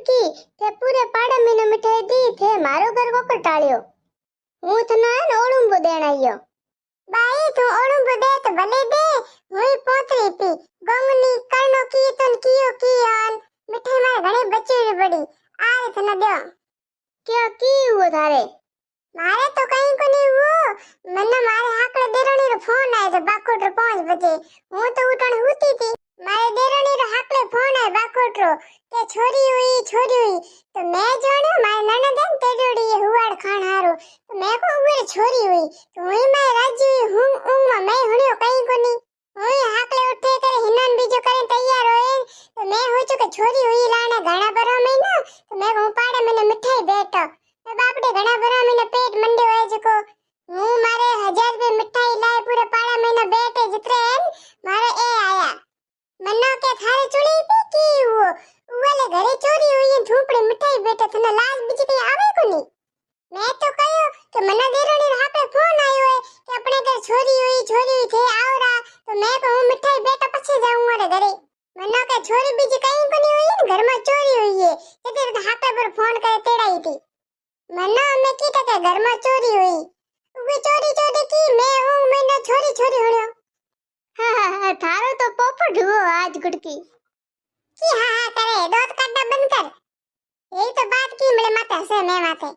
गुड़की ते पूरे पाड़े में मिठाई दी थे मारो घर को टाळ्यो हूँ थने ओळुंबो देण आयो बाई तू ओळुंबो दे तो भले दे हुई पोतरी पी गंगनी करनो कीर्तन कियो कियान मिठाई मारे घणी बची पड़ी आए थने दे क्या की हुआ थारे मारे तो कहीं को नहीं हुआ मन्ने मारे हाकड़े देरणी रो फोन आयो तो बाकोट 5 बजे हूँ तो उठण हुती थी मारे देरणी रो हाकड़े फोन आयो बाकोट रो के छोरी हुई तो मैं जाने मारे ननद है तेडोड़ी हुवाड़ खान हारो तो मैं को उरे छोरी हुई तो हुई मैं राजी हूं मैं हुनियो कहीं को नहीं हुई हाकले उठे करे हिनन बीजो करे तैयार होए तो मैं हो चुके छोरी हुई लाने घणा भरा महीना तो मैं को पाड़े मैंने मिठाई बेटो मैं बापडे घणा भरा महीने पेट मंडे होए जको हूं मारे 1000 रुपए मिठाई लाए पूरे पाड़ा महीना बेटे जितरे हैं मारे ए आया मन्ना के थारे चुड़ी पी की हुओ वाले घरे चोरी हुई है झूपड़ी मिठाई बेटा तने लाज बीजी कई आवे को नहीं मैं तो कहो कि मन्ना देरणी रे हाथे फोन आयो है कि अपने घर छोरी हुई थे आवरा तो मैं कहूं मिठाई बेटा पछे जाऊं मारे घरे मन्ना के छोरी बीजी कई को नहीं हुई घर में चोरी हुई है तेरे हाथे पर फोन करे तेड़ाई थी मन्ना मैं की के घर में चोरी हुई वो चोरी की मैं हूं मैंने छोरी होयो हां थारो तो पोपट हुओ आज गुड़की की हां करे दोत काटा बंद कर यही तो बात की मेरे माथे से मैं माथे